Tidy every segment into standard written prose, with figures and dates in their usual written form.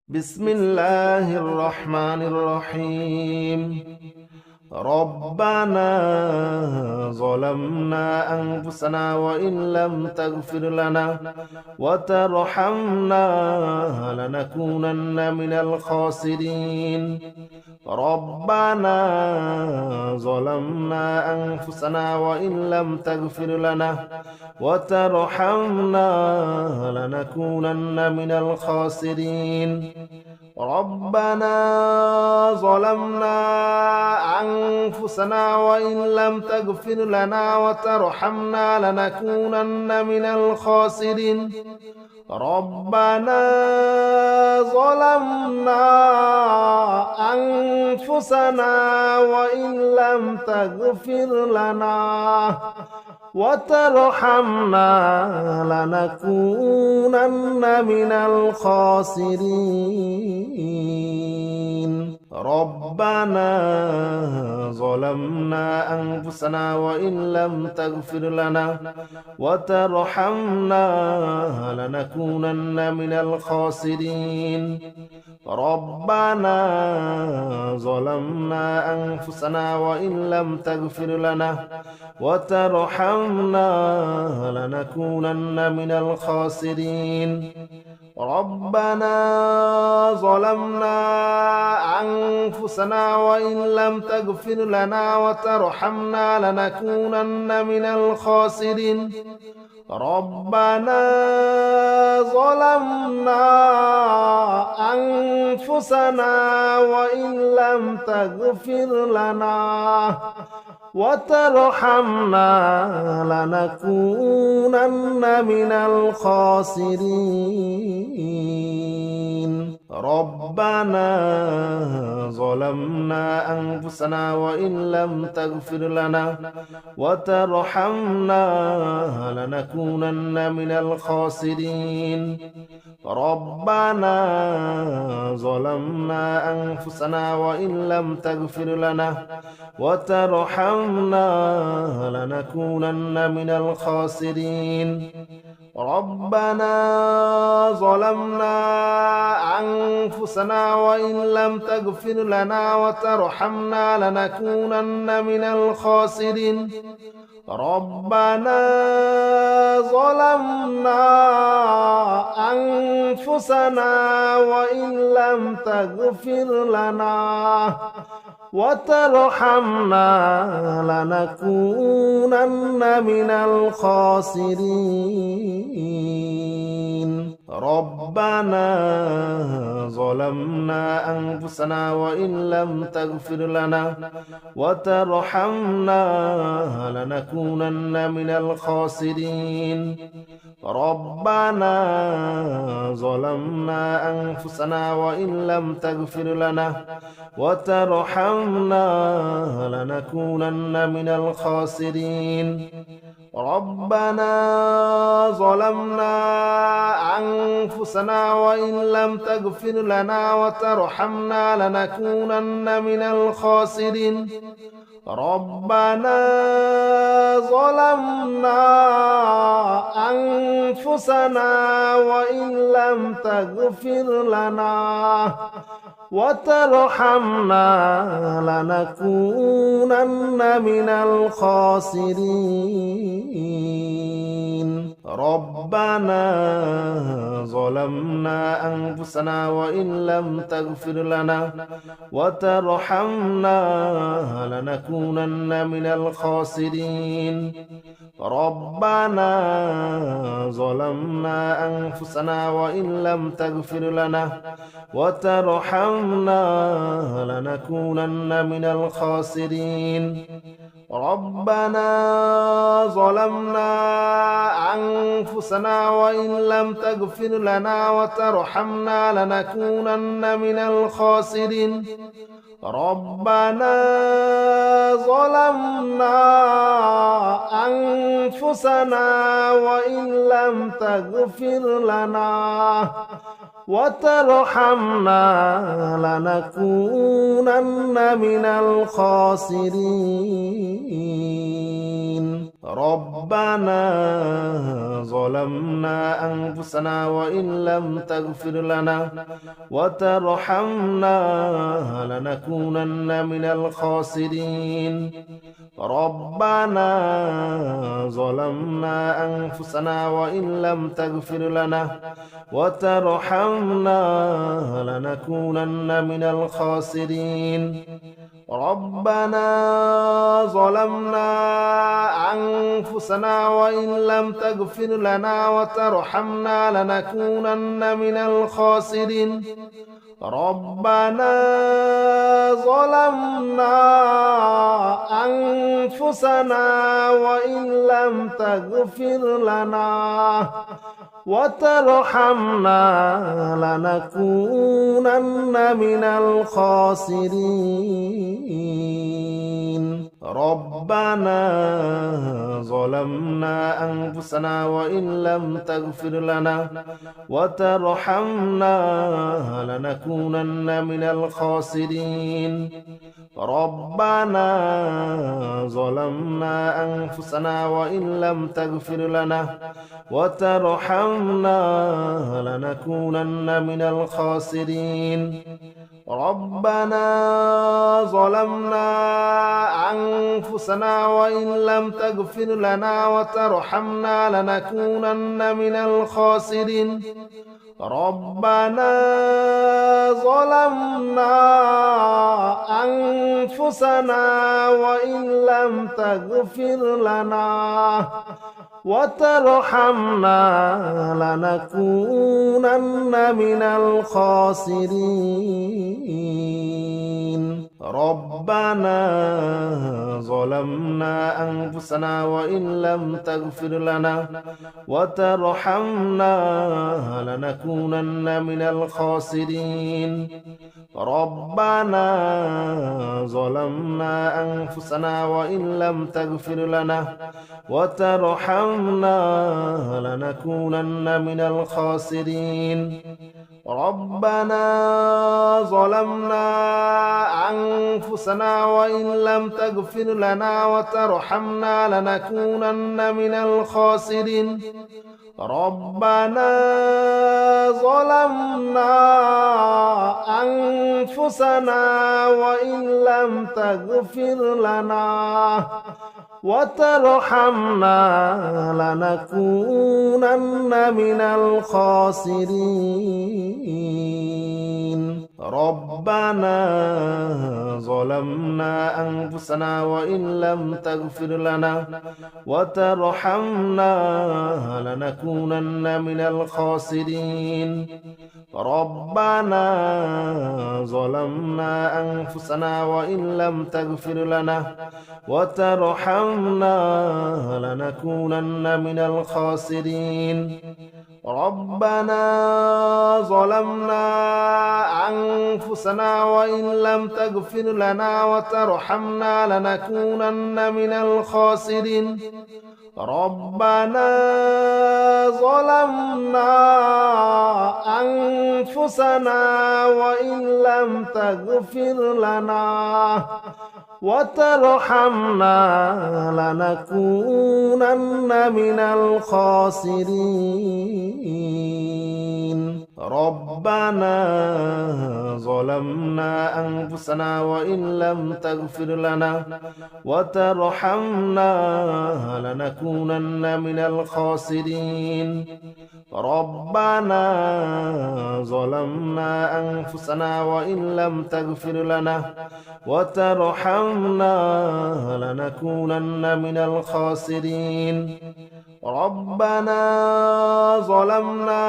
بسم الله الرحمن الرحيم. ربنا ظلمنا أنفسنا وإن لم تغفر لنا وترحمنا لنكونن من الخاسرين. ربنا ظلمنا أنفسنا وإن لم تغفر لنا وترحمنا لنكونن من الخاسرين. ربنا ظلمنا أنفسنا وإن لم تغفر لنا وترحمنا لنكونن من الخاسرين. ربنا ظلمنا أنفسنا وإن لم تغفر لنا وترحمنا لنكونن من الخاسرين. ربنا ظلمنا أنفسنا وإن لم تغفر لنا وترحمنا لنكونن من الخاسرين. ربنا ظلمنا أنفسنا وإن لم تغفر لنا وترحمنا لنكونن من الخاسرين. ربنا ظلمنا أنفسنا وإن لم تغفر لنا وترحمنا لنكونن من الخاسرين. ربنا ظلمنا أنفسنا وإن لم تغفر لنا وترحمنا لنكونن من الخاسرين. ربنا ظلمنا أنفسنا وإن لم تغفر لنا وترحمنا لنكونن من الخاسرين. ربنا ظلمنا أنفسنا وإن لم تغفر لنا وترحمنا لنكونن من الخاسرين. ربنا ظلمنا أنفسنا وإن لم تغفر لنا وترحمنا لنكونن من الخاسرين. ربنا ظلمنا أنفسنا وإن لم تغفر لنا وترحمنا لنكونن من الخاسرين. ربنا ظلمنا أنفسنا وإن لم تغفر لنا وترحمنا لنكونن من الخاسرين. ربنا ظلمنا أنفسنا وإن لم تغفر لنا وترحمنا لنكونن من الخاسرين. ربنا ظلمنا أنفسنا وإن لم تغفر لنا وترحمنا لنكونن من الخاسرين. ربنا ظلمنا أنفسنا وإن لم تغفر لنا وترحمنا لنكونن من الخاسرين. ربنا ظلمنا أنفسنا وإن لم تغفر لنا وترحمنا لنكونن من الخاسرين. ربنا ظلمنا أنفسنا وإن لم تغفر لنا وترحمنا لنكونن من الخاسرين. ربنا ظلمنا أنفسنا وإن لم تغفر لنا وترحمنا لنكونن من الخاسرين. ربنا ظلمنا أنفسنا وإن لم تغفر لنا وترحمنا لنكونن من الخاسرين. ربنا ظلمنا أنفسنا وإن لم تغفر لنا وترحمنا لنكونن من الخاسرين ربنا ظلمنا أنفسنا وإن لم تغفر لنا وترحمنا لنكونن من الخاسرين ربنا ظلمنا أنفسنا وإن لم تغفر لنا وترحمنا لنكونن من الخاسرين ربنا ظلمنا أنفسنا وإن لم تغفر لنا وترحمنا لنكونن من الخاسرين ربنا ظلمنا أنفسنا وإن لم تغفر لنا وترحمنا لنكونن من الخاسرين ربنا ظلمنا أنفسنا وإن لم تغفر لنا وترحمنا لنكونن من الخاسرين ربنا ظلمنا أنفسنا وإن لم تغفر لنا وترحمنا لنكونن من الخاسرين ربنا ظلمنا أنفسنا وإن لم تغفر لنا وترحمنا لنكونن من الخاسرين ربنا ظلمنا أنفسنا وإن لم تغفر لنا وترحمنا لنكونن من الخاسرين ربنا ظلمنا أنفسنا وإن لم تغفر لنا وترحمنا لنكونن من الخاسرين ربنا ظلمنا أنفسنا وإن لم تغفر لنا وترحمنا لنكونن من الخاسرين ربنا ظلمنا أنفسنا وإن لم تغفر لنا وترحمنا لنكونن من الخاسرين ربنا ظلمنا أنفسنا وإن لم تغفر لنا وترحمنا لنكونن من الخاسرين ربنا ظلمنا أنفسنا وإن لم تغفر لنا وترحمنا لنكونن من الخاسرين ربنا ظلمنا أنفسنا وإن لم تغفر لنا وترحمنا لنكونن من الخاسرين ربنا ظلمنا أنفسنا وإن لم تغفر لنا وترحمنا لنكونن من الخاسرين ربنا ظلمنا أنفسنا وإن لم تغفر لنا وترحمنا لنكونن من الخاسرين ربنا ظلمنا أنفسنا وإن لم تغفر لنا وترحمنا لنكونن من الخاسرين ربنا ظلمنا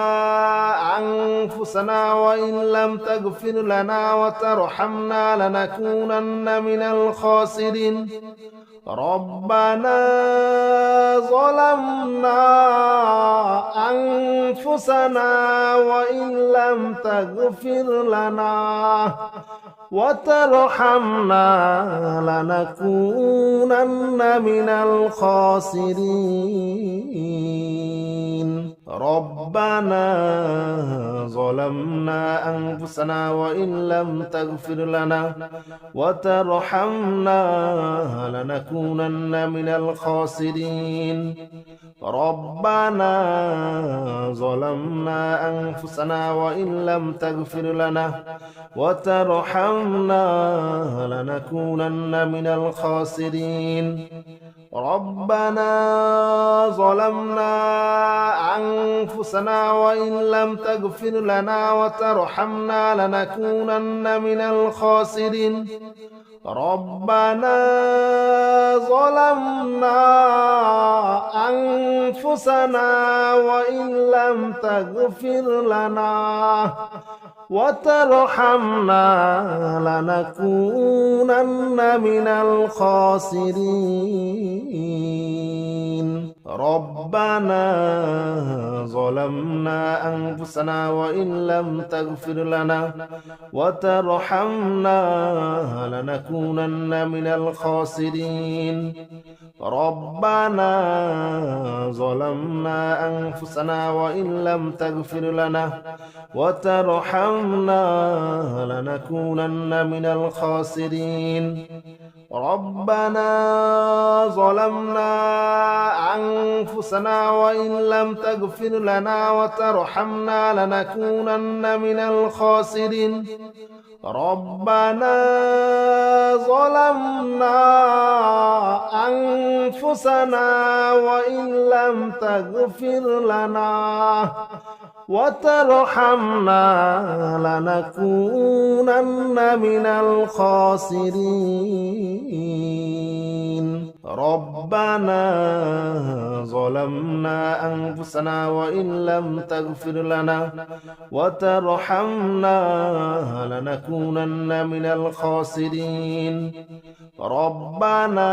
أنفسنا وإن لم تغفر لنا وترحمنا لنكونن من الخاسرين ربنا ظلمنا أنفسنا وإن لم تغفر لنا وترحمنا لنكونن من الخاسرين ربنا ظلمنا أنفسنا وإن لم تغفر لنا وترحمنا لنكونن من الخاسرين ربنا ظلمنا أنفسنا وإن لم تغفر لنا وترحمنا لنكونن من الخاسرين ربنا ظلمنا أنفسنا وإن لم تغفر لنا وترحمنا لنكونن من الخاسرين ربنا ظلمنا أنفسنا وإن لم تغفر لنا وترحمنا لنكونن من الخاسرين ربنا ظلمنا أنفسنا وإن لم تغفر لنا وترحمنا لنكونن من الخاسرين ربنا ظلمنا أنفسنا وإن لم تغفر لنا وترحمنا لنكونن من الخاسرين ربنا ظلمنا أنفسنا وإن لم تغفر لنا وترحمنا لنكونن من الخاسرين ربنا ظلمنا أنفسنا وإن لم تغفر لنا وترحمنا لنكونن من الخاسرين ربنا ظلمنا أنفسنا وإن لم تغفر لنا وترحمنا لنكونن من الخاسرين ربنا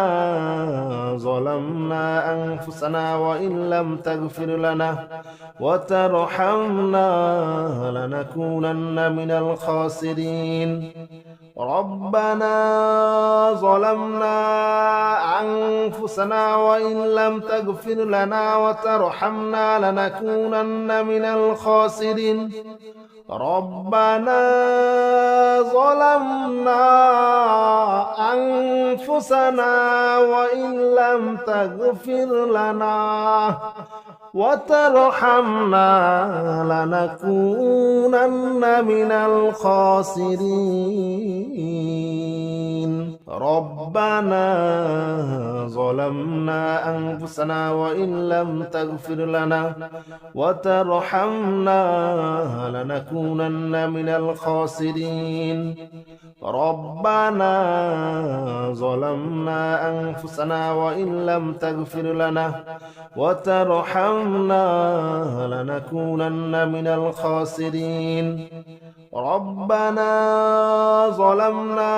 ظلمنا أنفسنا وإن لم تغفر لنا وترحمنا لنكونن من الخاسرين ربنا ظلمنا أنفسنا وإن لم تغفر لنا وترحمنا لنكونن من الخاسرين ربنا ظلمنا أنفسنا وإن لم تغفر لنا وترحمنا لنكونن من الخاسرين ربنا ظلمنا أنفسنا وإن لم تغفر لنا وترحمنا لنكونن من الخاسرين ربنا ظلمنا أنفسنا وإن لم تغفر لنا وترحمنا لنكونن من الخاسرين ربنا ظلمنا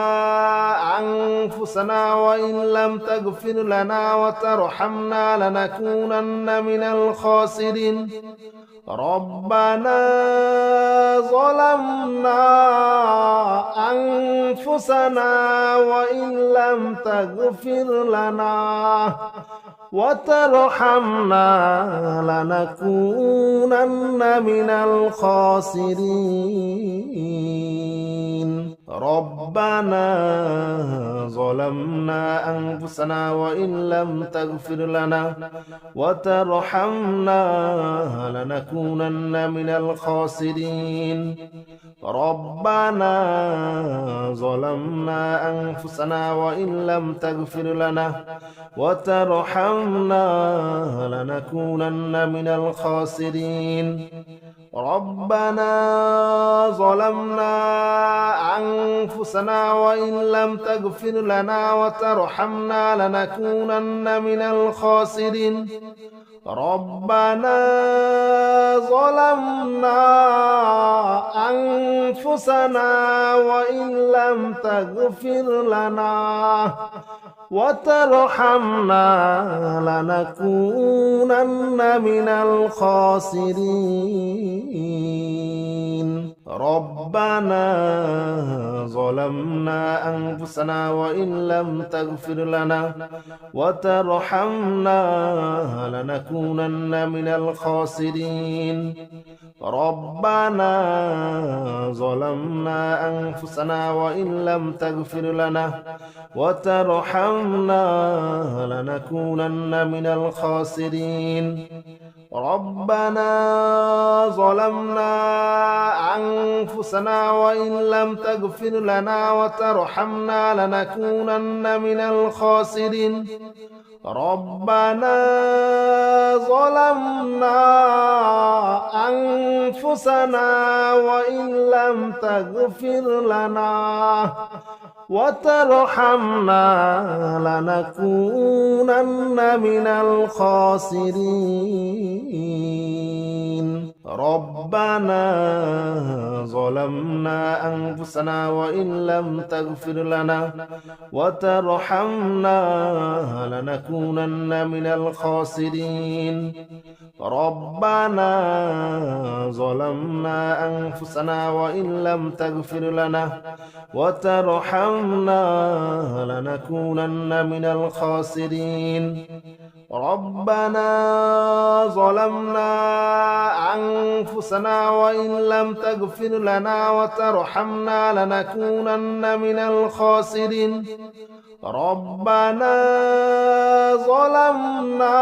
أنفسنا وإن لم تغفر لنا وترحمنا لنكونن من الخاسرين ربنا ظلمنا أنفسنا وإن لم تغفر لنا وترحمنا لنكونن من الخاسرين ربنا ظلمنا أنفسنا وإن لم تغفر لنا وترحمنا لنكونن من الخاسرين ربنا ظلمنا أنفسنا وإن لم تغفر لنا وترحمنا لنكونن من الخاسرين ربنا ظلمنا أنفسنا وإن لم تغفر لنا وترحمنا لنكونن من الخاسرين ربنا ظلمنا أنفسنا وإن لم تغفر لنا وترحمنا لنكونن من الخاسرين ربنا ظلمنا أنفسنا وإن لم تغفر لنا وترحمنا لنكونن من الخاسرين ربنا ظلمنا أنفسنا وإن لم تغفر لنا وترحمنا لنكونن من الخاسرين ربنا ظلمنا أنفسنا وإن لم تغفر لنا وترحمنا لنكونن من الخاسرين ربنا ظلمنا أنفسنا وإن لم تغفر لنا وترحمنا لنكونن من الخاسرين ربنا ظلمنا أنفسنا وإن لم تغفر لنا وترحمنا لنكونن من الخاسرين ربنا ظلمنا أنفسنا وإن لم تغفر لنا وترحمنا لنكونن من الخاسرين ربنا ظلمنا أنفسنا وإن لم تغفر لنا وترحمنا لنكونن من الخاسرين ربنا ظلمنا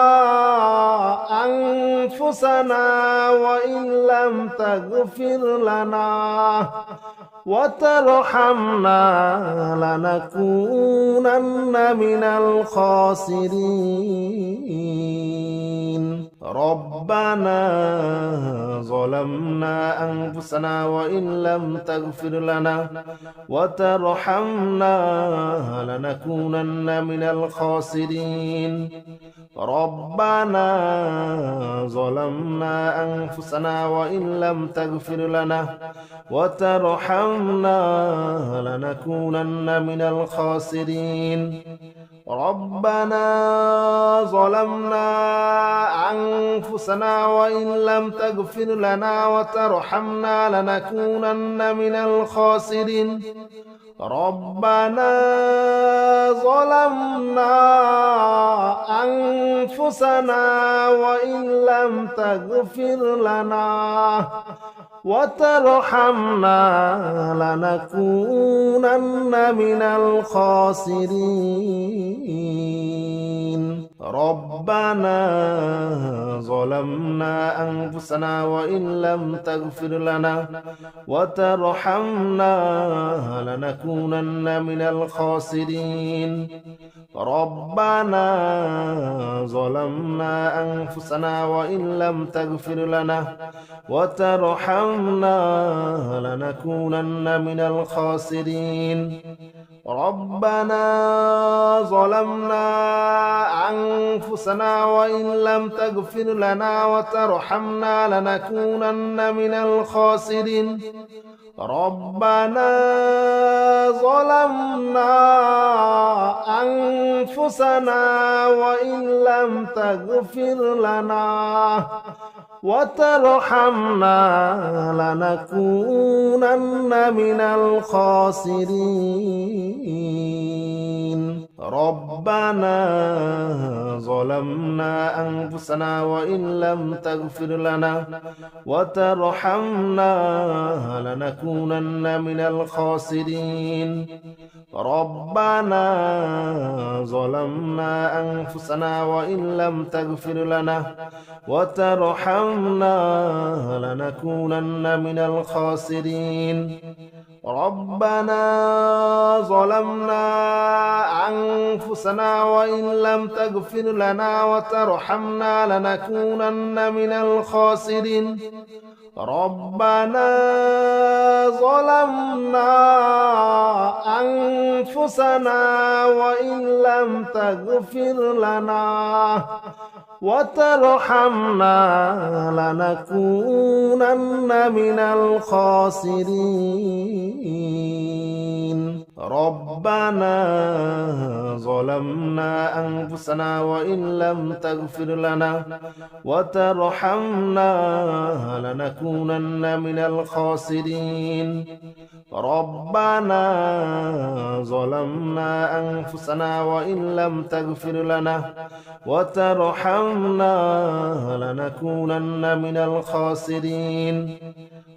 أنفسنا وإن لم تغفر لنا وترحمنا لنكونن من الخاسرين ربنا ظلمنا أنفسنا وإن لم تغفر لنا وترحمنا لنكونن من الخاسرين ربنا ظلمنا أنفسنا وإن لم تغفر لنا وترحمنا لنكونن من الخاسرين ربنا ظلمنا أنفسنا وإن لم تغفر لنا وترحمنا لنكونن من الخاسرين ربنا ظلمنا أنفسنا وإن لم تغفر لنا وترحمنا لنكونن من الخاسرين ربنا ظلمنا أنفسنا وإن لم تغفر لنا وترحمنا لنكونن من الخاسرين ربنا ظلمنا أنفسنا وإن لم تغفر لنا وترحمنا لنكونن من الخاسرين ربنا ظلمنا أنفسنا وإن لم تغفر لنا وترحمنا لنكونن من الخاسرين ربنا ظلمنا أنفسنا وإن لم تغفر لنا وترحمنا لنكونن من الخاسرين ربنا ظلمنا أنفسنا وإن لم تغفر لنا وترحمنا لنكونن من الخاسرين ربنا ظلمنا أنفسنا وإن لم تغفر لنا وترحمنا لنكونن من الخاسرين ربنا ظلمنا أنفسنا وإن لم تغفر لنا وترحمنا لنكونن من الخاسرين ربنا ظلمنا أنفسنا وإن لم تغفر لنا وترحمنا لنكونن من الخاسرين ربنا ظلمنا أنفسنا وإن لم تغفر لنا وترحمنا لنكونن من الخاسرين ربنا ظلمنا أنفسنا وإن لم تغفر لنا وترحمنا لنكونن من الخاسرين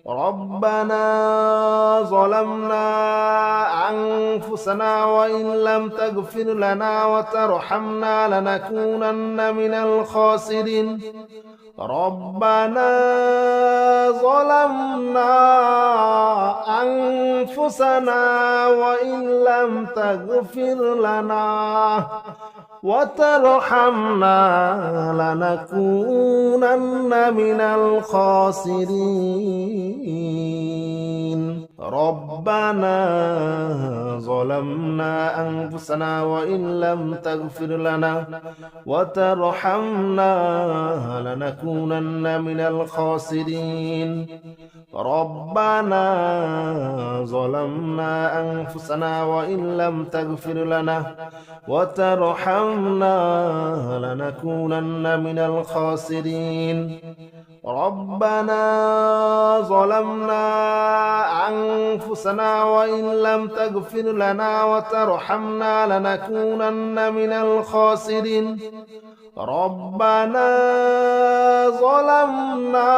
ربنا ظلمنا أنفسنا وإن لم تغفر لنا وترحمنا لنكونن من الخاسرين ربنا ظلمنا أنفسنا وإن لم تغفر لنا وترحمنا لنكونن من الخاسرين ربنا ظلمنا أنفسنا وإن لم تغفر لنا وترحمنا لنكونن من الخاسرين ربنا ظلمنا أنفسنا وإن لم تغفر لنا وترحمنا لنكونن من الخاسرين ربنا ظلمنا أنفسنا وإن لم تغفر لنا وترحمنا لنكونن من الخاسرين ربنا ظلمنا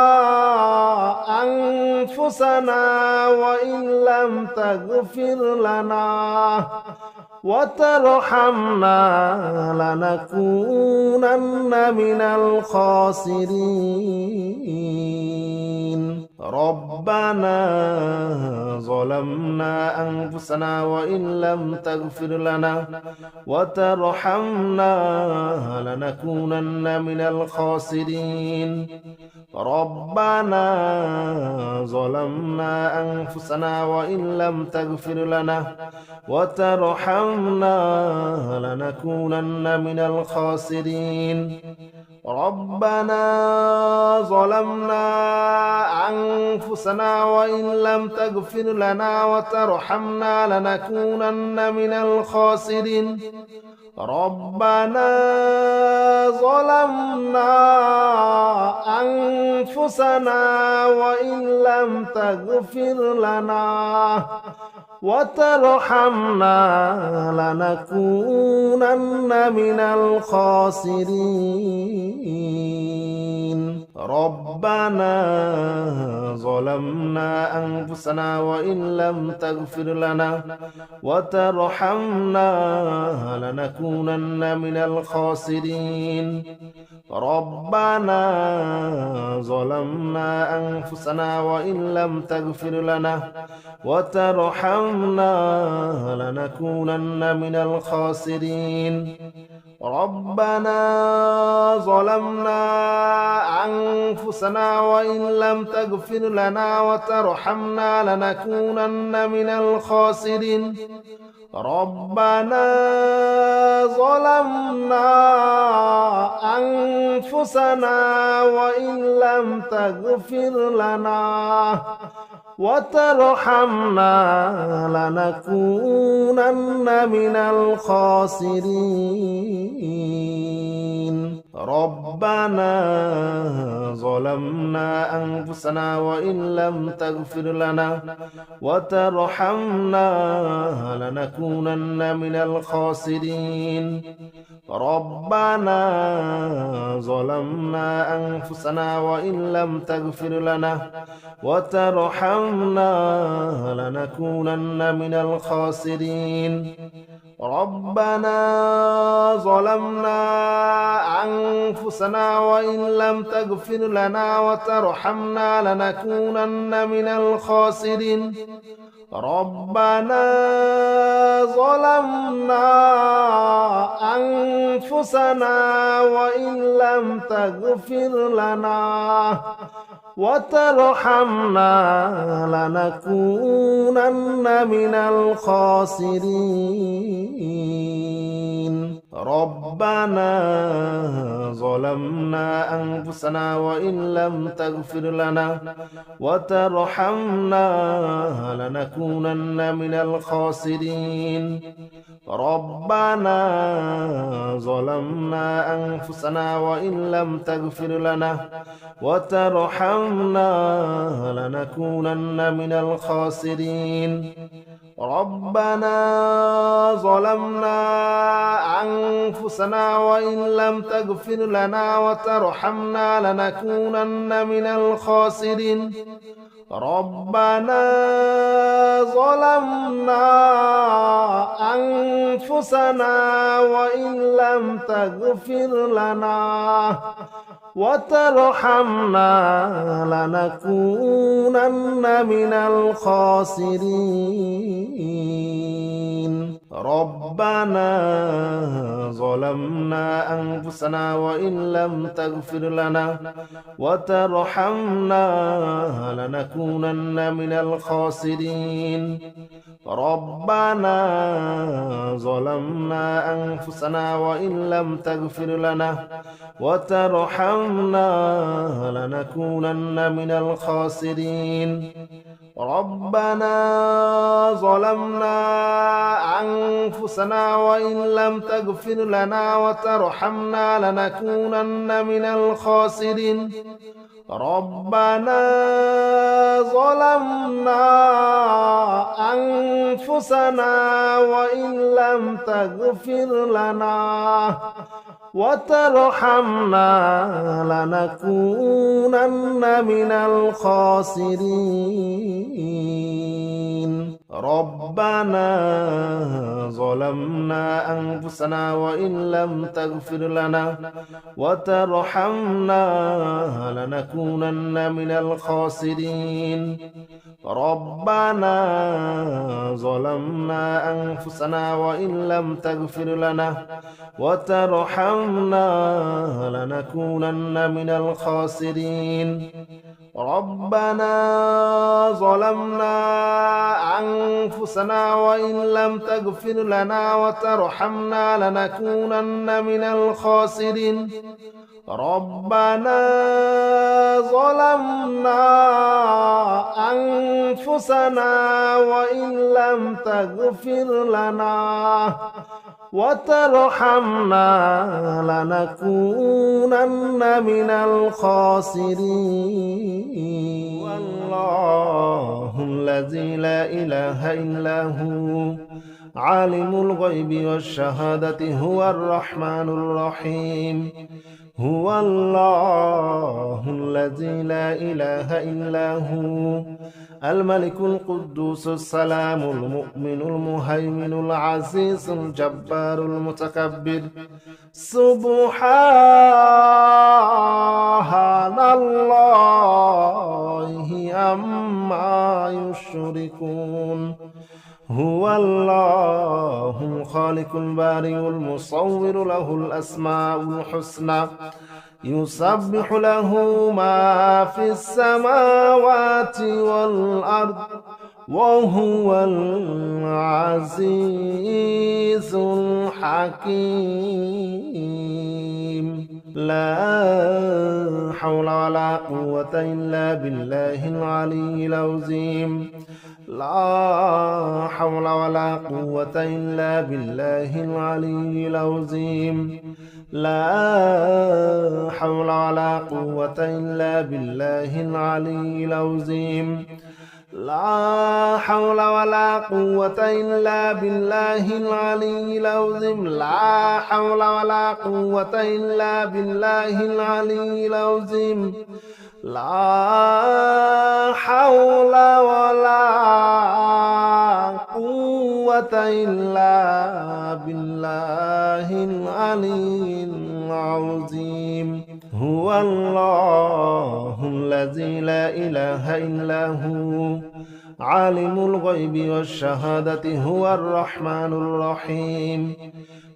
أنفسنا وإن لم تغفر لنا وترحمنا لنكونن من الخاسرين ربنا ظلمنا أنفسنا وإن لم تغفر لنا وترحمنا لنكونن من الخاسرين ربنا ظلمنا أنفسنا وإن لم تغفر لنا وترحمنا لنكونن من الخاسرين ربنا ظلمنا أنفسنا وإن لم تغفر لنا وترحمنا لنكونن من الخاسرين ربنا ظلمنا أنفسنا وإن لم تغفر لنا وترحمنا لنكونن من الخاسرين ربنا ظلمنا أنفسنا وإن لم تغفر لنا وترحمنا لنكونن من الخاسرين ربنا ظلمنا أنفسنا وإن لم تغفر لنا وترحمنا لنكونن من الخاسرين ربنا ظلمنا أنفسنا وإن لم تغفر لنا وترحمنا لنكونن من الخاسرين ربنا ظلمنا أنفسنا وإن لم تغفر لنا وترحمنا لنكونن من الخاسرين ربنا ظلمنا أنفسنا وإن لم تغفر لنا وترحمنا لنكونن من الخاسرين ربنا ظلمنا أنفسنا وإن لم تغفر لنا وترحمنا لنكونن من الخاسرين ربنا ظلمنا أنفسنا وإن لم تغفر لنا وترحمنا لنكونن من الخاسرين ربنا ظلمنا أنفسنا وإن لم تغفر لنا وترحمنا لنكونن من الخاسرين ربنا ظلمنا أنفسنا وإن لم تغفر لنا وترحمنا لنكونن من الخاسرين ربنا ظلمنا أنفسنا وإن لم تغفر لنا وترحمنا لنكونن من الخاسرين ربنا ظلمنا أنفسنا وإن لم تغفر لنا وترحمنا لنكونن من الخاسرين ربنا ظلمنا أنفسنا وإن لم تغفر لنا وترحمنا لنكونن من الخاسرين ربنا ظلمنا أنفسنا وإن لم تغفر لنا وترحمنا لنكونن من الخاسرين ربنا ظلمنا أنفسنا وإن لم تغفر لنا وترحمنا لنكونن من الخاسرين ربنا ظلمنا أنفسنا وإن لم تغفر لنا وترحمنا لنكونن من الخاسرين ربنا ظلمنا أنفسنا وإن لم تغفر لنا وترحمنا لنكونن من الخاسرين ربنا ظلمنا أنفسنا وإن لم تغفر لنا وترحمنا لنكونن من الخاسرين ربنا ظلمنا أنفسنا وإن لم تغفر لنا وترحمنا لنكونن من الخاسرين ربنا ظلمنا أنفسنا وإن لم تغفر لنا وترحمنا لنكونن من الخاسرين ربنا ظلمنا أنفسنا وإن لم تغفر لنا وترحمنا لنكونن من الخاسرين والله الذي لا إله إلا هو عالم الغيب والشهادة هو الرحمن الرحيم هو الله الذي لا إله إلا هو الملك القدوس السلام المؤمن المهيمن العزيز الجبار المتكبر سبحان الله عما يشركون هو الله الخالق البارئ المصور له الأسماء الحسنى يسبح له ما في السماوات والأرض وهو العزيز الحكيم لا حول ولا قوة إلا بالله العلي العظيم لا حول ولا قوة إلا بالله العلي العظيم لا حول ولا قوة إلا بالله العلي العظيم لا حول ولا قوة إلا بالله العلي العظيم لا حول ولا قوة إلا بالله العلي العظيم لا حول ولا قوة إلا بالله العلي العظيم هو الله الذي لا إله إلا هو عالم الغيب والشهادة هو الرحمن الرحيم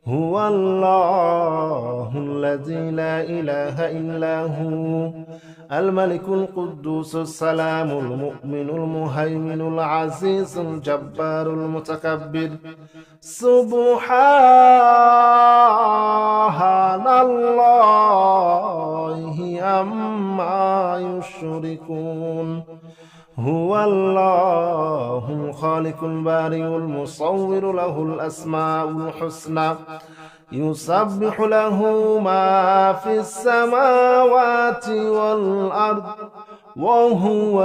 هو الله الذي لا إله إلا هو الملك القدوس السلام المؤمن المهيمن العزيز الجبار المتكبر سبحان الله عما يشركون هو الله الخالق البارئ المصور له الأسماء الحسنى يسبح له ما في السماوات والأرض وهو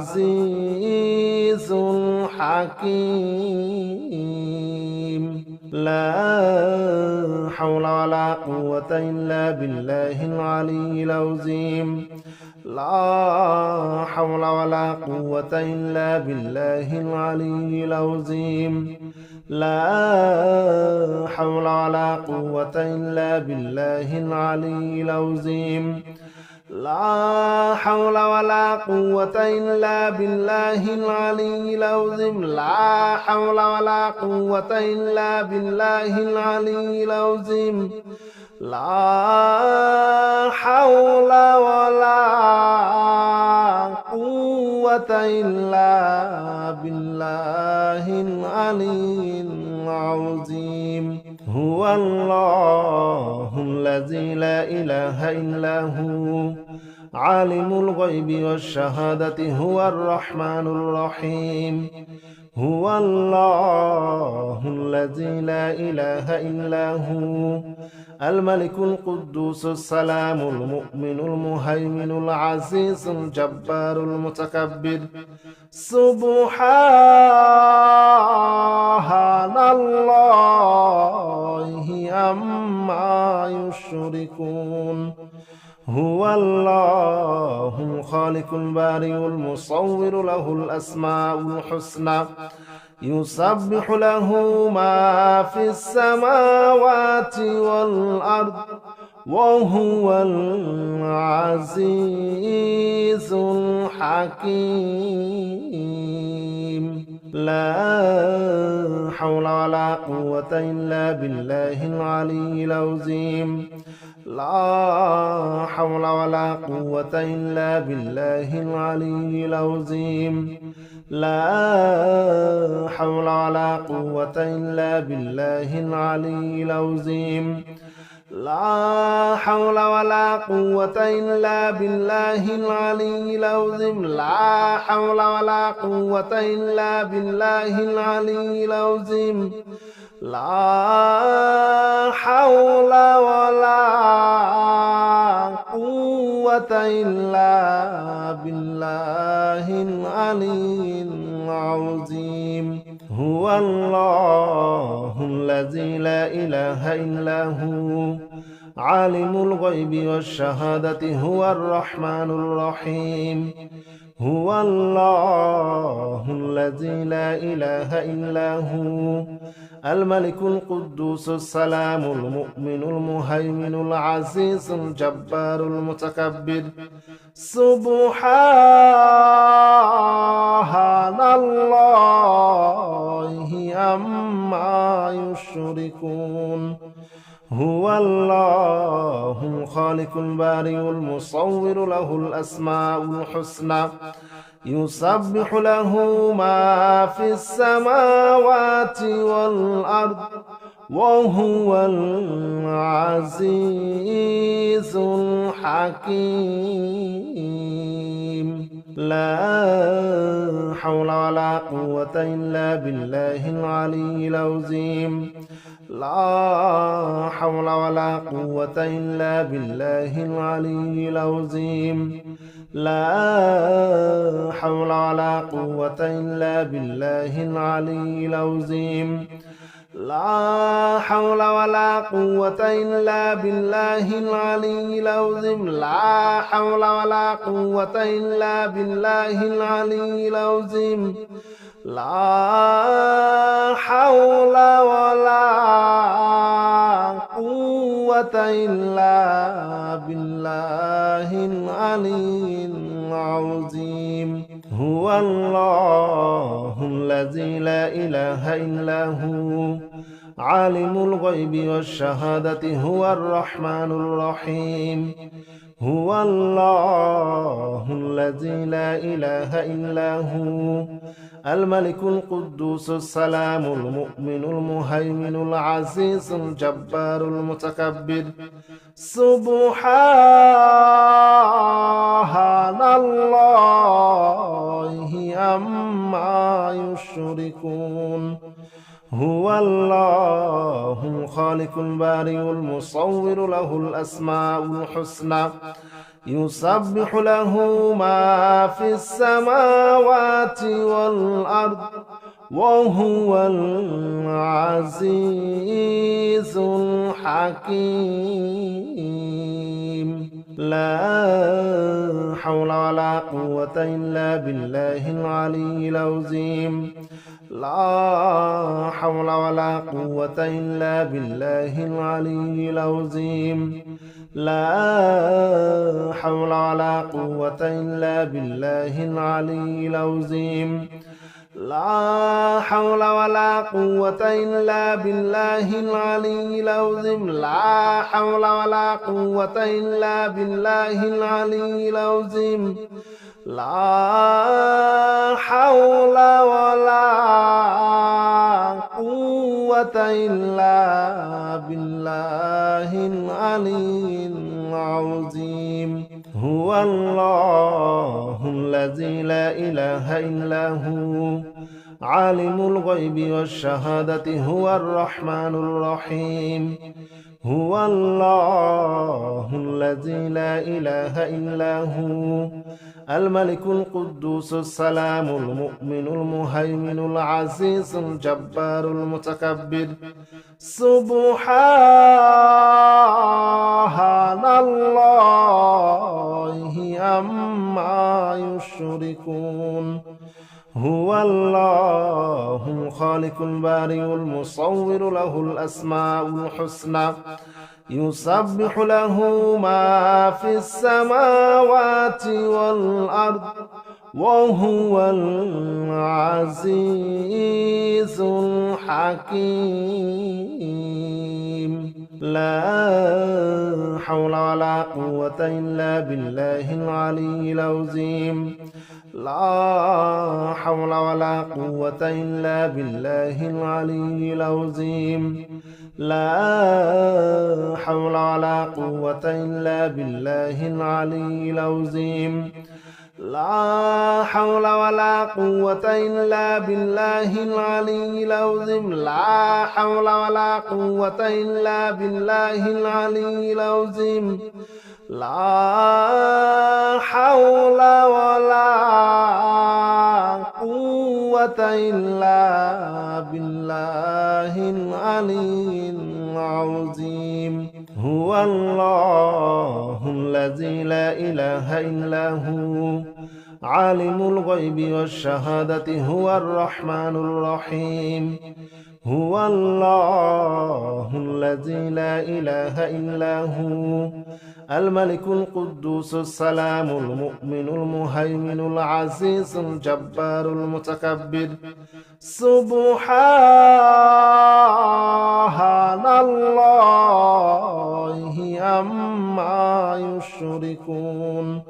العزيز الحكيم لا حول ولا قوة إلا بالله العلي العظيم لا حول ولا قوة إلا بالله العلي العظيم لا حول ولا قوة إلا بالله العلي العظيم لا حول ولا قوة إلا بالله العلي العظيم لا حول ولا قوة إلا بالله العلي العظيم لا حول ولا قوة إلا بالله العلي العظيم هو الله الذي لا إله إلا هو عالم الغيب والشهادة هو الرحمن الرحيم هو الله الذي لا إله إلا هو الملك القدوس السلام المؤمن المهيمن العزيز الجبار المتكبر سبحان الله عما يشركون هو الله الخالق البارئ المصور له الأسماء الحسنى يسبح له ما في السماوات والأرض وهو العزيز الحكيم لا حول ولا قوة إلا بالله العلي العظيم لا حول ولا قوة إلا بالله العلي العظيم لا حول ولا قوة إلا بالله العلي العظيم لا حول ولا قوة إلا بالله العلي العظيم لا حول ولا قوة إلا بالله العلي العظيم لا حول ولا قوة إلا بالله العلي العظيم هو الله الذي لا إله إلا هو عالم الغيب والشهادة هو الرحمن الرحيم هو الله الذي لا إله إلا هو الملك القدوس السلام المؤمن المهيمن العزيز الجبار المتكبر سبحان الله عما يشركون هو الله الخالق البارئ المصور له الأسماء الحسنى يسبح له ما في السماوات والأرض وهو العزيز الحكيم لا حول ولا قوة إلا بالله العلي العظيم لا حول ولا قوة إلا بالله العلي العظيم لا حول ولا قوة إلا بالله العلي العظيم لا حول ولا قوة إلا بالله العلي العظيم لا حول ولا قوة إلا بالله العلي العظيم لا حول ولا قوة إلا بالله العلي العظيم هو الله الذي الذي لا إله إلا هو عالم الغيب والشهادة هو الرحمن الرحيم هو الله الذي لا إله إلا هو الملك القدوس السلام المؤمن المهيمن العزيز الجبار المتكبر سبحان الله عما يشركون هو الله الخالق البارئ المصور له الأسماء الحسنى يسبح له ما في السماوات والأرض وهو العزيز الحكيم لا حول ولا قوة إلا بالله العلي العظيم لا حول ولا قوة إلا بالله العلي العظيم لا حول ولا قوة إلا بالله العلي العظيم لا حول ولا قوة إلا بالله العلي العظيم لا حول ولا قوة إلا بالله العلي العظيم لا حول ولا قوة إلا بالله العلي العظيم هو الله الذي لا إله إلا هو عالم الغيب والشهادة هو الرحمن الرحيم هو الله الذي لا إله إلا هو الملك القدوس السلام المؤمن المهيمن العزيز الجبار المتكبر سبحان الله عما يشركون هو الله الخالق البارئ المصور له الأسماء الحسنى يسبح له ما في السماوات والأرض وهو العزيز الحكيم لا حول ولا قوة إلا بالله العلي العظيم لا حول ولا قوة إلا بالله العلي العظيم لا حول ولا قوة إلا بالله العلي العظيم لا حول ولا قوة إلا بالله العلي العظيم لا حول ولا قوة إلا بالله العلي العظيم لا حول ولا قوة إلا بالله العلي العظيم هو الله الذي لا إله إلا هو عالم الغيب والشهادة هو الرحمن الرحيم هو الله الذي لا إله إلا هو الملك القدوس السلام المؤمن المهيمن العزيز الجبار المتكبر سبحان الله عما يشركون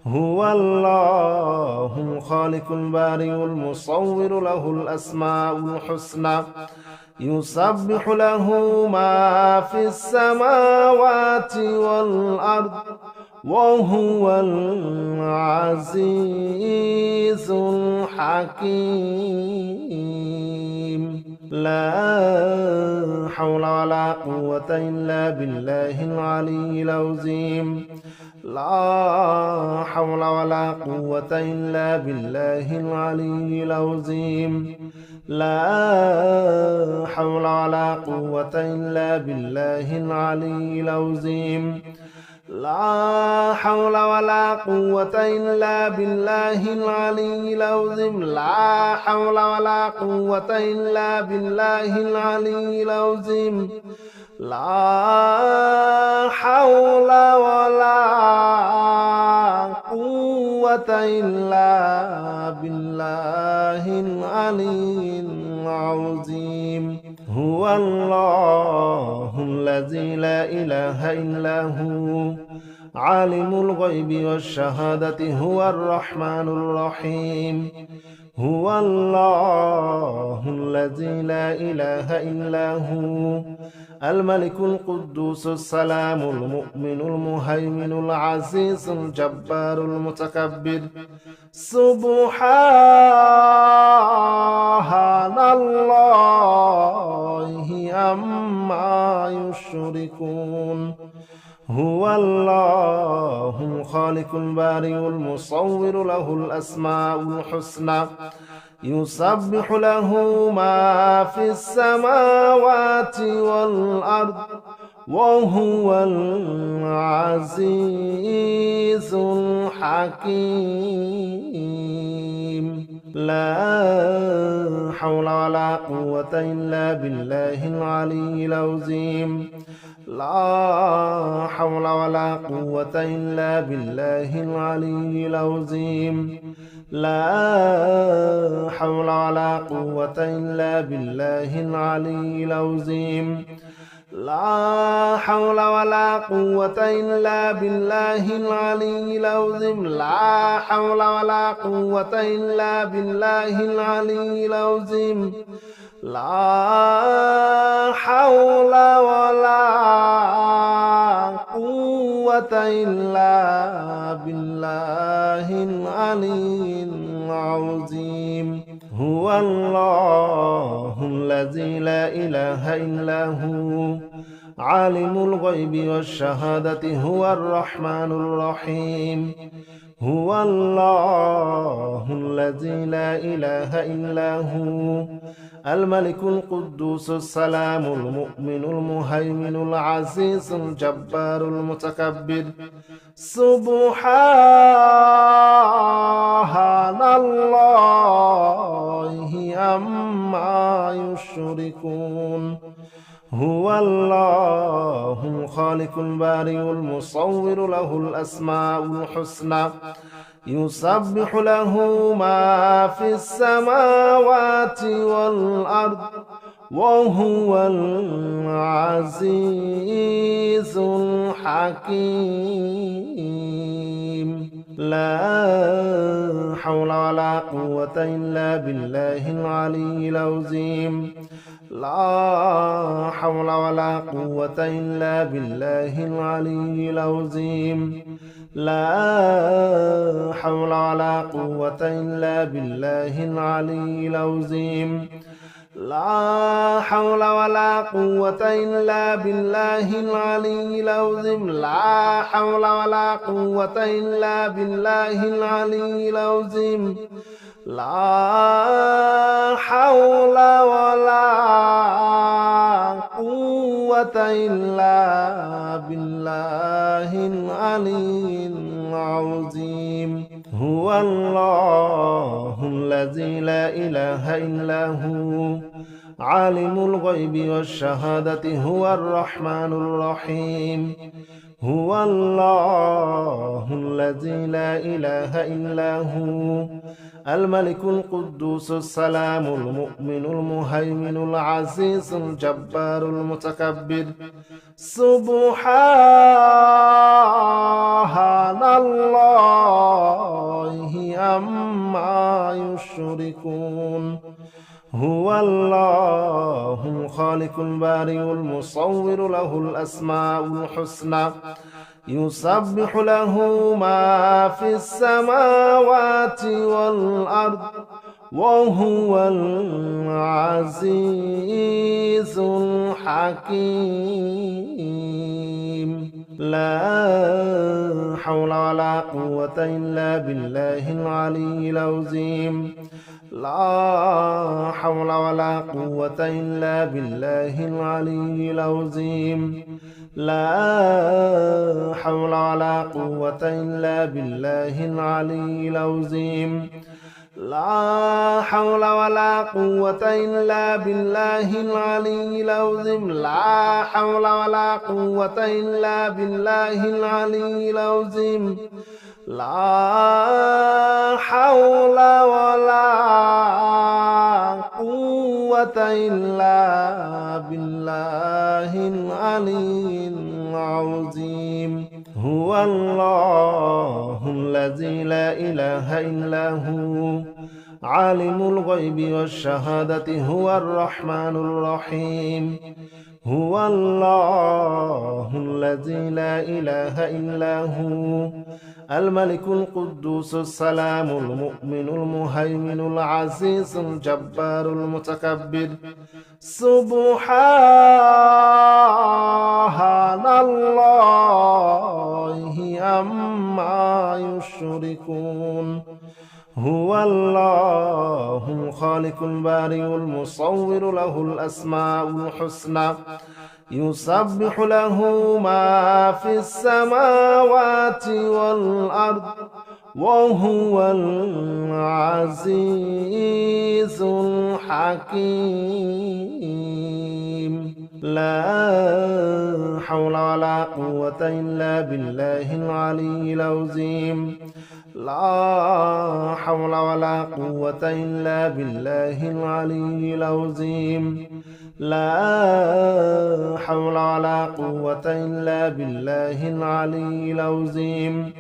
هو الله الخالق البارئ المصور له الأسماء الحسنى يسبح له ما في السماوات والأرض وهو العزيز الحكيم لا حول ولا قوة إلا بالله العلي العظيم لا حول ولا قوة إلا بالله العلي العظيم لا حول ولا قوة إلا بالله العلي العظيم لا حول ولا قوة إلا بالله العلي العظيم لا حول ولا قوة إلا بالله العلي العظيم لا حول ولا قوة قوة إلا بالله العلي العظيم هو الله الذي لا إله إلا هو عالم الغيب والشهادة هو الرحمن الرحيم هو الله الذي لا إله إلا هو الملك القدوس السلام المؤمن المهيمن العزيز الجبار المتكبر سبحان الله عما يشركون هو الله الخالق البارئ المصور له الأسماء الحسنى يسبح له ما في السماوات والأرض وهو العزيز الحكيم لا حول ولا قوة إلا بالله العلي العظيم لا حول ولا قوة إلا بالله العلي العظيم لا حول ولا قوة إلا بالله العلي العظيم لا حول ولا قوة إلا بالله العلي العظيم لا حول ولا قوة إلا بالله العلي العظيم لا حول ولا قوة إلا بالله العلي العظيم هو الله الذي لا إله إلا هو عالم الغيب والشهادة هو الرحمن الرحيم هو الله الذي لا إله إلا هو الملك القدوس السلام المؤمن المهيمن العزيز الجبار المتكبر سبحان الله عما يشركون هو الله الخالق البارئ المصور له الأسماء الحسنى يسبح له ما في السماوات والأرض وهو العزيز الحكيم لا حول ولا قوة إلا بالله العلي العظيم لا حول ولا قوة إلا بالله العلي العظيم لا حول ولا قوة إلا بالله العلي العظيم لا حول ولا قوة إلا بالله العلي العظيم لا حول ولا قوة إلا بالله العلي العظيم لا حول ولا قوة إلا بالله العلي العظيم هو الله الذي لا إله إلا هو عالم الغيب والشهادة هو الرحمن الرحيم هو الله الذي لا إله إلا هو الملك القدوس السلام المؤمن المهيمن العزيز الجبار المتكبر سبحان الله عما يشركون هو الله الخالق البارئ المصور له الأسماء الحسنى يسبح له ما في السماوات والأرض وهو العزيز الحكيم لا حول ولا قوة إلا بالله العلي العظيم لا حول ولا قوة إلا بالله العلي العظيم لا حول ولا قوة إلا بالله العلي العظيم لا حول ولا قوة إلا بالله العلي العظيم لا حول ولا قوة إلا بالله العلي العظيم لا حول ولا قوة إلا بالله العلي العظيم. هو الله الذي لا إله إلا هو عالم الغيب والشهادة هو الرحمن الرحيم. هو الله الذي لا إله إلا هو الملك القدوس السلام المؤمن المهيمن العزيز الجبار المتكبر. سبحان الله عما يشركون. هو الله الخالق البارئ المصور له الأسماء الحسنى يسبح له ما في السماوات والأرض وهو العزيز الحكيم. لا حول ولا قوة إلا بالله العلي العظيم. لا حول ولا قوة إلا بالله العلي العظيم. لا حول ولا قوة إلا بالله العلي العظيم.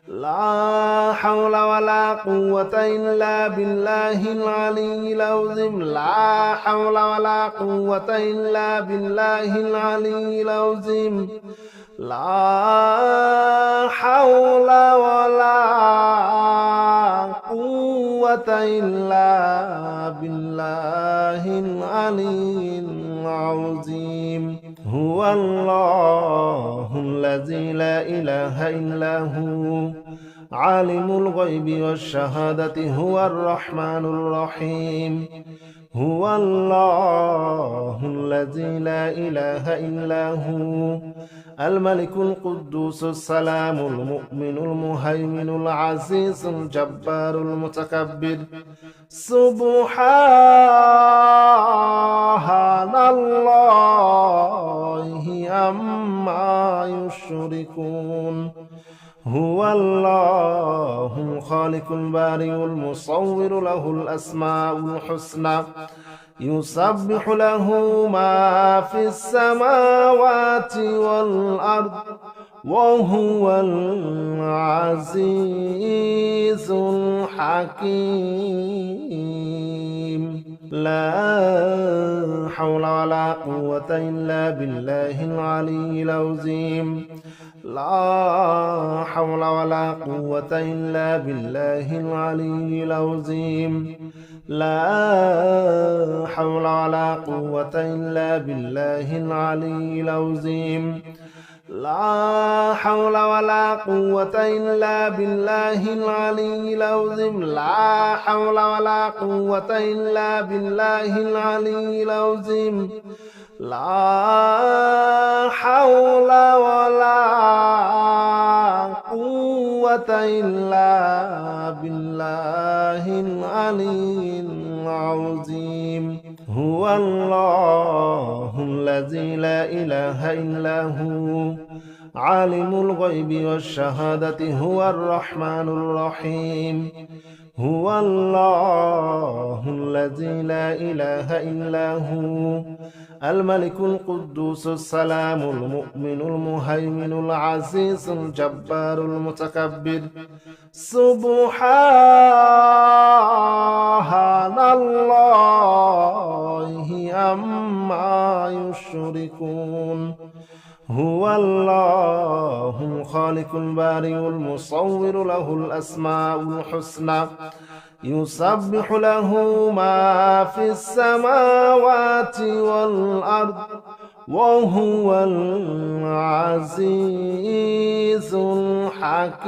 لا حول ولا قوة إلا بالله العلي العظيم. لا حول ولا قوة إلا بالله العلي العظيم. لا حول ولا قوة إلا بالله العلي العظيم. هو الله الذي لا إله إلا هو عالم الغيب والشهادة هو الرحمن الرحيم. هو الله الذي لا إله إلا هو الملك القدوس السلام المؤمن المهيمن العزيز الجبار المتكبر. سبحان الله عما يشركون. هو الله الخالق البارئ المصور له الأسماء الحسنى يسبح له ما في السماوات والأرض وهو العزيز الحكيم. لا حول ولا قوة إلا بالله العلي العظيم. لا حول ولا قوة إلا بالله العلي العظيم. لا حول ولا قوة إلا بالله العلي العظيم. لا حول ولا قوة إلا بالله العلي العظيم. لا حول ولا قوة إلا بالله العلي العظيم. لا حول ولا قوة إلا بالله العلي العظيم. هو الله الذي لا إله إلا هو عالم الغيب والشهادة هو الرحمن الرحيم. هو الله الذي لا إله إلا هو الملك القدوس السلام المؤمن المهيمن العزيز الجبار المتكبر. سبحان الله عما يشركون. هو الله الخالق البارئ المصور له الأسماء الحسنى يسبح له ما في السماوات والأرض وهو العزيز الحكيم.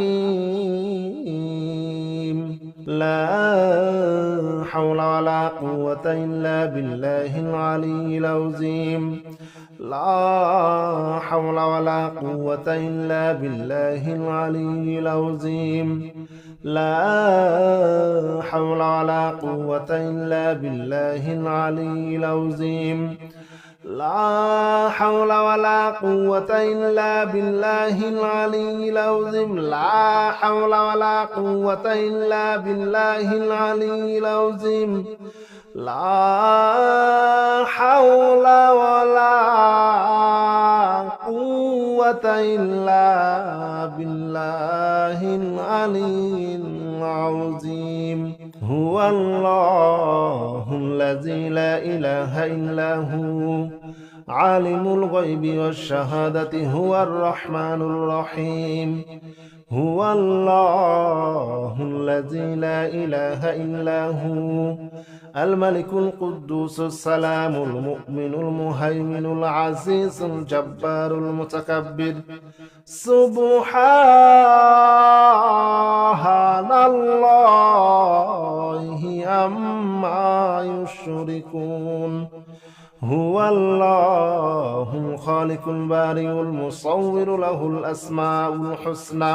لا حول ولا قوة إلا بالله العلي العظيم. لا حول ولا قوة إلا بالله العلي العظيم. لا حول ولا قوة إلا بالله العلي العظيم. لا حول ولا قوة إلا بالله العلي العظيم لا حول ولا قوة إلا بالله العلي العظيم لا حول ولا قوة إلا بالله العلي العظيم هو الله الذي لا إله إلا هو عالم الغيب والشهادة هو الرحمن الرحيم هو الله الذي لا إله إلا هو الملك القدوس السلام المؤمن المهيمن العزيز الجبار المتكبر سبحان الله عما يشركون هو الله الخالق البارئ المصور له الأسماء الحسنى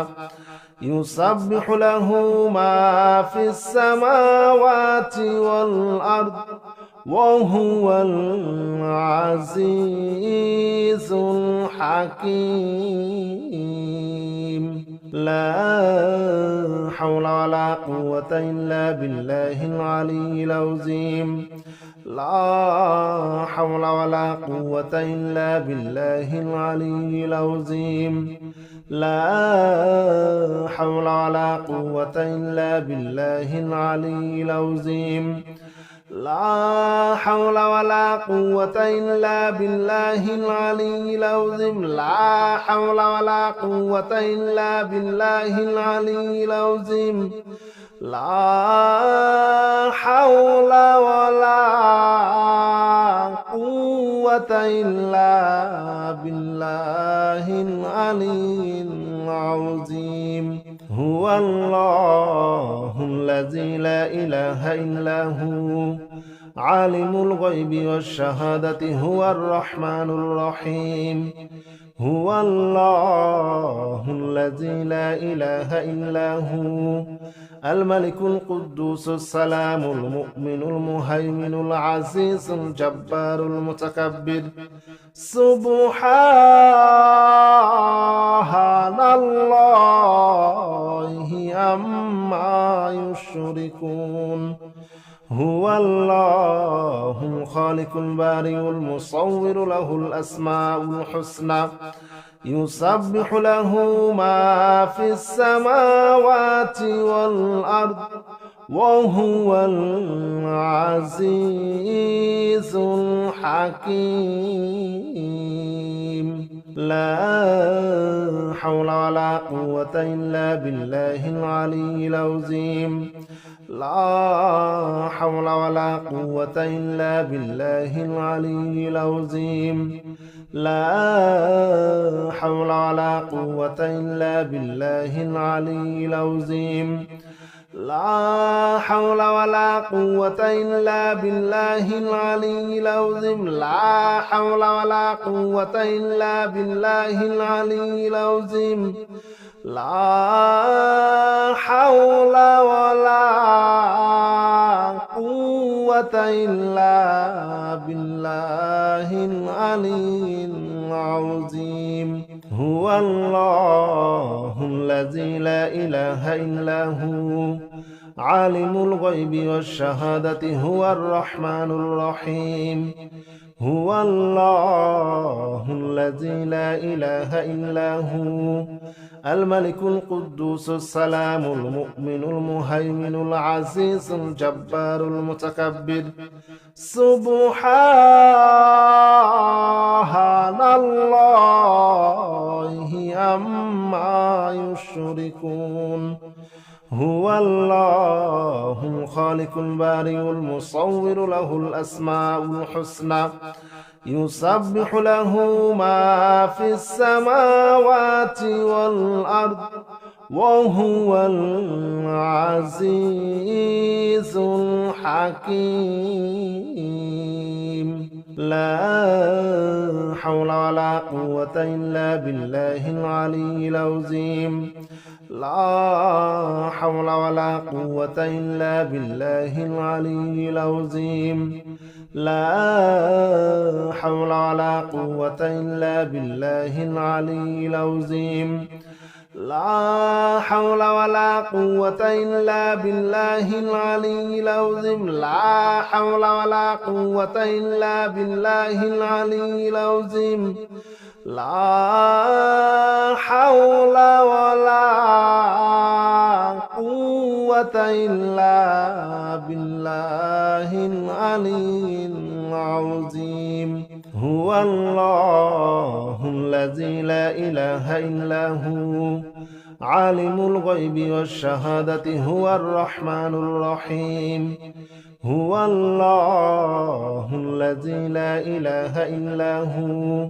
يسبح له ما في السماوات والأرض وهو العزيز الحكيم لا حول ولا قوة إلا بالله العلي العظيم لا حول ولا قوة إلا بالله العلي العظيم لا حول ولا قوة إلا بالله العلي العظيم لا حول ولا قوة إلا بالله العلي العظيم لا حول ولا قوة إلا بالله العلي العظيم لا حول ولا قوة إلا بالله العلي العظيم هو الله الذي لا إله إلا هو عالم الغيب والشهادة هو الرحمن الرحيم هو الله الذي لا إله إلا هو الملك القدوس السلام المؤمن المهيمن العزيز الجبار المتكبر سبحان الله عما يشركون هو الله الخالق البارئ المصور له الأسماء الحسنى يسبح له ما في السماوات والأرض وهو العزيز الحكيم لا حول ولا قوة إلا بالله العلي العظيم لا حول ولا قوة إلا بالله العلي العظيم لا حول ولا قوة إلا بالله العلي العظيم لا حول ولا قوة إلا بالله العلي العظيم لا حول ولا قوة إلا بالله العلي العظيم لا حول ولا قوة إلا بالله العلي العظيم هو الله الذي لا إله إلا هو عالم الغيب والشهادة هو الرحمن الرحيم هو الله الذي لا إله إلا هو الملك القدوس السلام المؤمن المهيمن العزيز الجبار المتكبر سبحان الله عما يشركون هو الله الخالق البارئ المصور له الأسماء الحسنى يسبح له ما في السماوات والأرض وهو العزيز الحكيم لا حول ولا قوة إلا بالله العلي العظيم لا حول ولا قوة إلا بالله العلي العظيم لا حول ولا قوة إلا بالله العلي العظيم لا حول ولا قوة إلا بالله العلي العظيم لا حول ولا قوة إلا بالله العلي العظيم لا حول ولا قوة إلا بالله العلي العظيم هو الله الذي لا إله إلا هو عالم الغيب والشهادة هو الرحمن الرحيم هو الله الذي لا إله إلا هو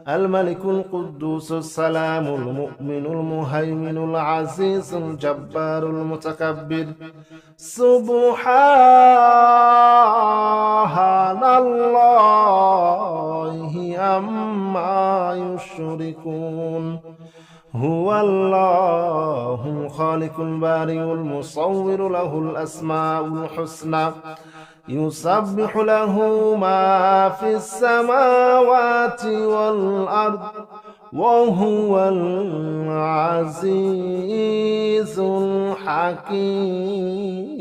الملك القدوس السلام المؤمن المهيمن العزيز الجبار المتكبر سبحان الله عما يشركون هو الله الخالق البارئ المصور له الأسماء الحسنى يسبح له ما في السماوات والأرض وهو العزيز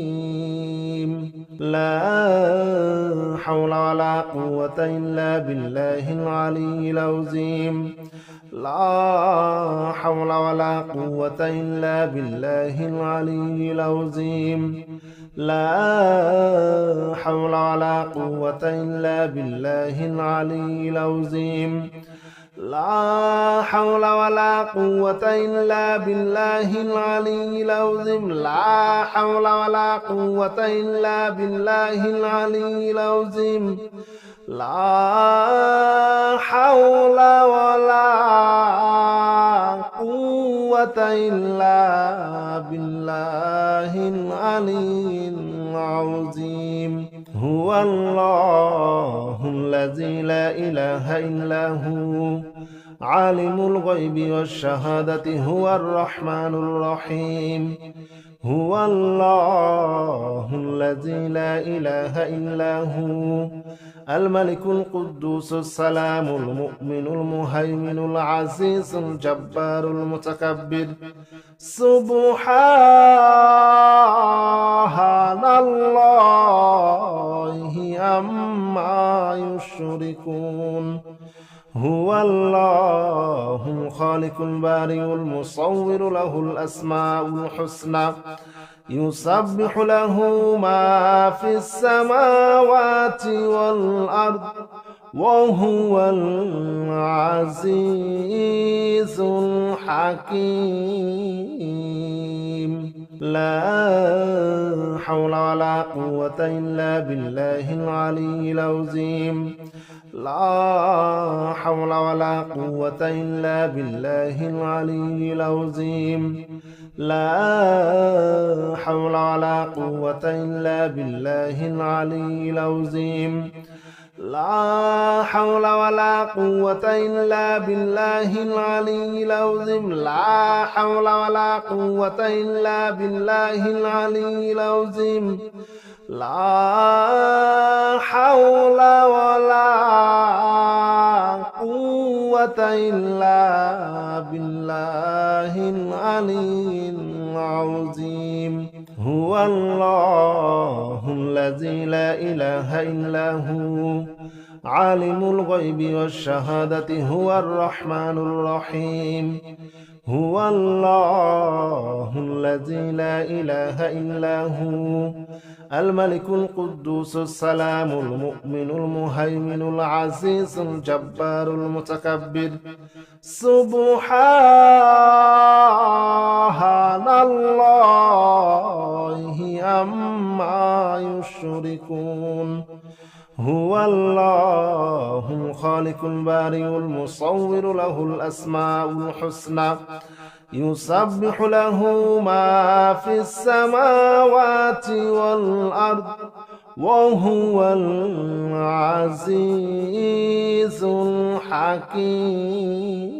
الحكيم لا حول ولا قوة إلا بالله العلي العظيم لا حول ولا قوة إلا بالله العلي العظيم لا حول ولا قوة إلا بالله العلي العظيم لا حول ولا قوة إلا بالله العلي العظيم لا حول ولا قوة إلا بالله العلي العظيم لا حول ولا قوة إلا بالله العلي العظيم هو الله الذي لا إله إلا هو عالم الغيب والشهادة هو الرحمن الرحيم هو الله الذي لا إله إلا هو الملك القدوس السلام المؤمن المهيمن العزيز الجبار المتكبر سبحان الله عما يشركون هو الله الخالق البارئ المصور له الأسماء الحسنى يسبح له ما في السماوات والأرض وهو العزيز الحكيم لا حول ولا قوة إلا بالله العلي العظيم لا حول ولا قوة إلا بالله العلي العظيم لا حول ولا قوة إلا بالله العلي العظيم لا حول ولا قوة إلا بالله العلي العظيم لا حول ولا قوة إلا بالله العلي العظيم لا حول ولا قوة إلا بالله العلي العظيم هو الله الذي لا إله إلا هو عالم الغيب والشهادة هو الرحمن الرحيم هو الله الذي لا إله إلا هو الملك القدوس السلام المؤمن المهيمن العزيز الجبار المتكبر سبحان الله عما يشركون هو الله الخالق البارئ المصور له الأسماء الحسنى يسبح له ما في السماوات والأرض وهو العزيز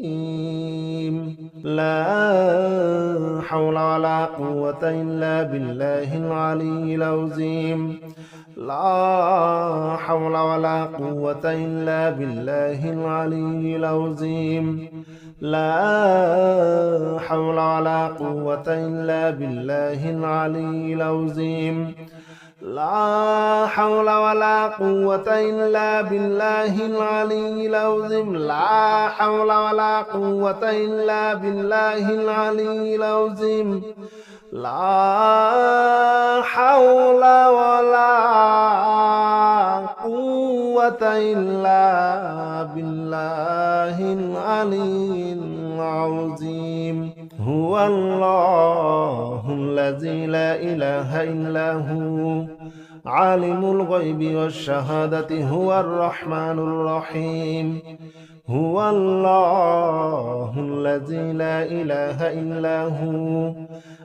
الحكيم لا حول ولا قوة إلا بالله العلي العظيم لا حول ولا قوة إلا بالله العلي العظيم لا حول ولا قوة إلا بالله العلي العظيم لا حول ولا قوة إلا بالله العلي العظيم لا حول ولا قوة إلا بالله العلي العظيم لا حول ولا قوة إلا بالله العلي العظيم هو الله الذي لا إله إلا هو عالم الغيب والشهادة هو الرحمن الرحيم هو الله الذي لا إله إلا هو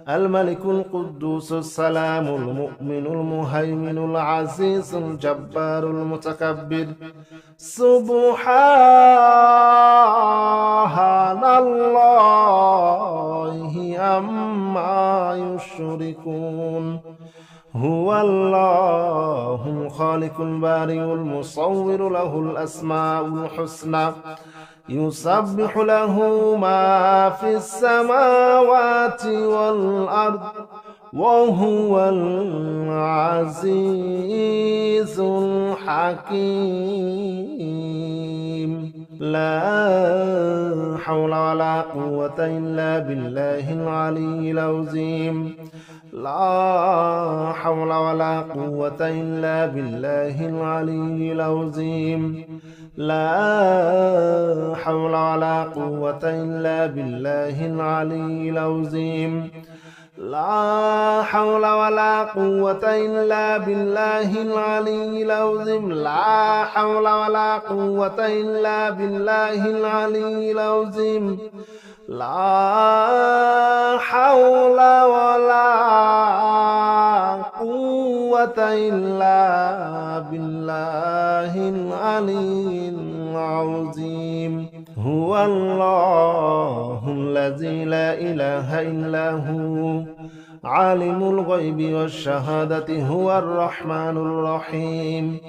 الملك القدوس السلام المؤمن المهيمن العزيز الجبار المتكبر سبحان الله عما يشركون هو الله الخالق البارئ المصور له الأسماء الحسنى يسبح له ما في السماوات والأرض وهو العزيز الحكيم لا حول ولا قوة إلا بالله العلي العظيم لا حول ولا قوة إلا بالله العلي العظيم لا حول ولا قوة إلا بالله العلي العظيم لا حول ولا قوة إلا بالله العلي العظيم لا حول ولا قوة إلا بالله العلي العظيم لا حول ولا قوة إلا بالله العلي العظيم هو الله الذي لا إله إلا هو عالم الغيب والشهادة هو الرحمن الرحيم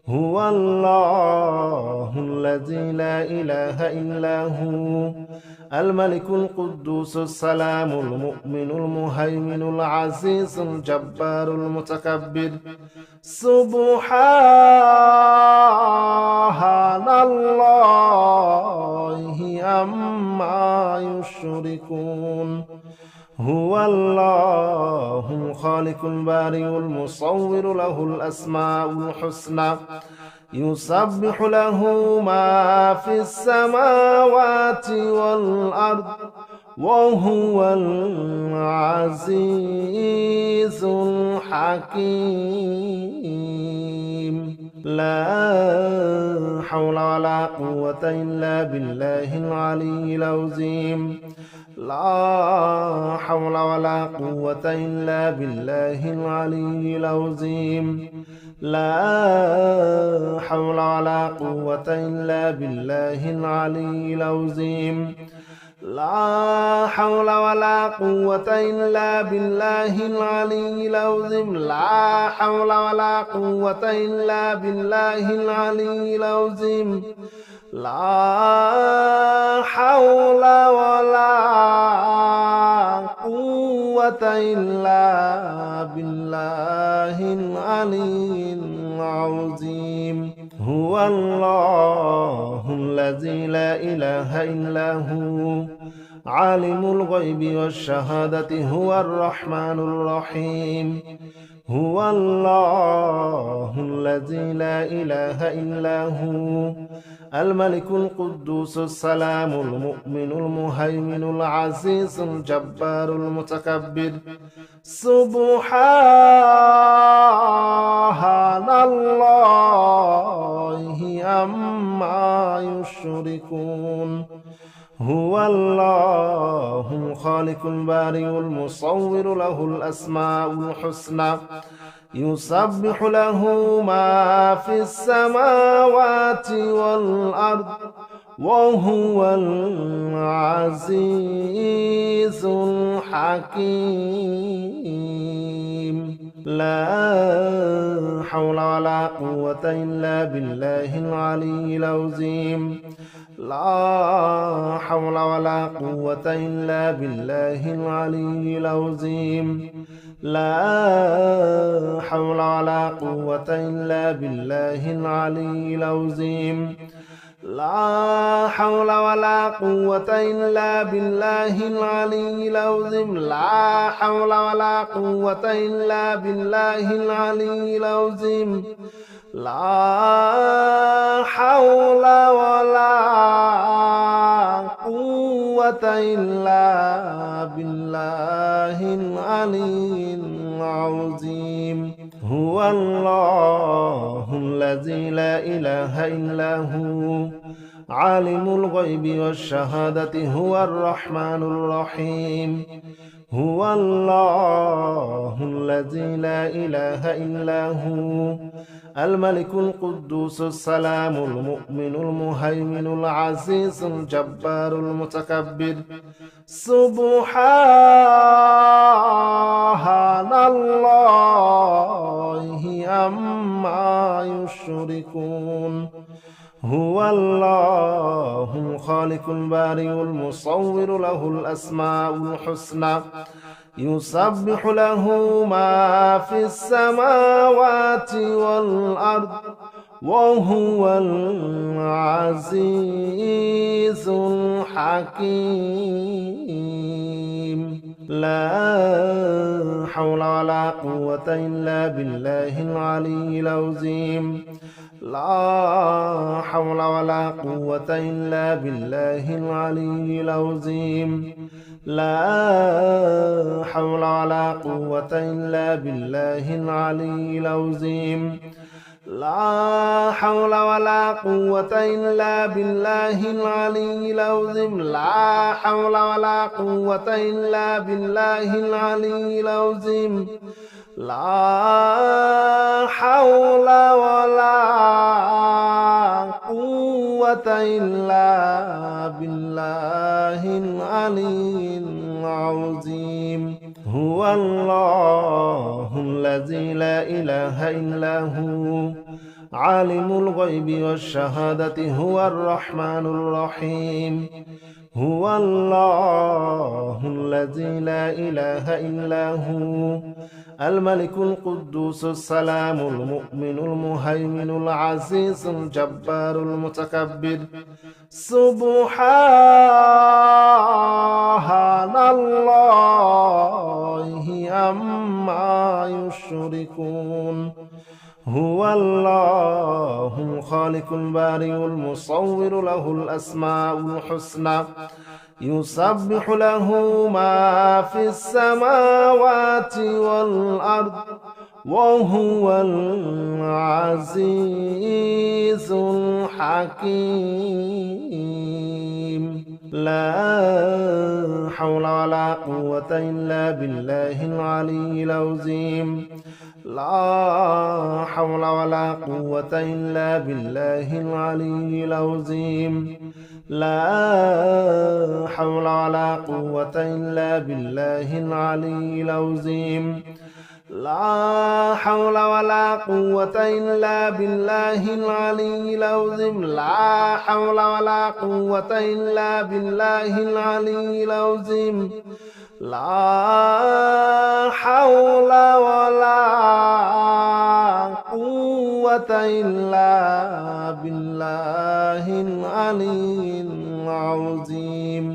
هو الله الذي لا إله إلا هو الملك القدوس السلام المؤمن المهيمن العزيز الجبار المتكبر سبحان الله عما يشركون هو الله الخالق البارئ المصور له الأسماء الحسنى يسبح له ما في السماوات والأرض وهو العزيز الحكيم لا حول ولا قوة إلا بالله العلي العظيم لا حول ولا قوة إلا بالله العلي العظيم لا حول ولا قوة إلا بالله العلي العظيم لا حول ولا قوة إلا بالله العلي العظيم لا حول ولا قوة إلا بالله العلي العظيم لا حول ولا قوة إلا بالله العلي العظيم هو الله الذي لا إله إلا هو عالم الغيب والشهادة هو الرحمن الرحيم هو الله الذي لا إله إلا هو الملك القدوس السلام المؤمن المهيمن العزيز الجبار المتكبر سبحان الله عما يشركون هو الله الخالق البارئ المصور له الأسماء الحسنى يسبح له ما في السماوات والأرض وهو العزيز الحكيم لا حول ولا قوة إلا بالله العلي العظيم لا حول ولا قوة إلا بالله العلي العظيم لا حول ولا قوة إلا بالله العلي العظيم لا حول ولا قوة إلا بالله العلي العظيم لا حول ولا قوة إلا بالله العلي العظيم لا حول ولا قوة إلا بالله العلي العظيم هو الله الذي لا إله إلا هو عالم الغيب والشهادة هو الرحمن الرحيم هو الله الذي لا إله إلا هو الملك القدوس السلام المؤمن المهيمن العزيز الجبار المتكبر سبحان الله عما يشركون هو الله الخالق البارئ المصور له الأسماء الحسنى يسبح له ما في السماوات والأرض وهو العزيز الحكيم لا حول ولا قوة إلا بالله العلي العظيم لا حول ولا قوة إلا بالله العلي العظيم لا حول ولا قوة إلا بالله العلي العظيم لا حول ولا قوة إلا بالله العلي العظيم لا حول ولا قوة إلا بالله العلي العظيم لا حول ولا قوة إلا بالله العلي العظيم هو الله الذي لا إله إلا هو عالم الغيب والشهادة هو الرحمن الرحيم هو الله الذي لا إله إلا هو الملك القدوس السلام المؤمن المهيمن العزيز الجبار المتكبر سبحان الله عما يشركون هو الله الخالق البارئ المصور له الأسماء الحسنى يسبح له ما في السماوات والأرض وهو العزيز الحكيم لا حول ولا قوة إلا بالله العلي العظيم لا حول ولا قوة إلا بالله العلي العظيم لا حول ولا قوة إلا بالله العلي العظيم لا حول ولا قوة إلا بالله العلي العظيم لا حول ولا قوة إلا بالله العلي العظيم لا حول ولا قوة إلا بالله العلي العظيم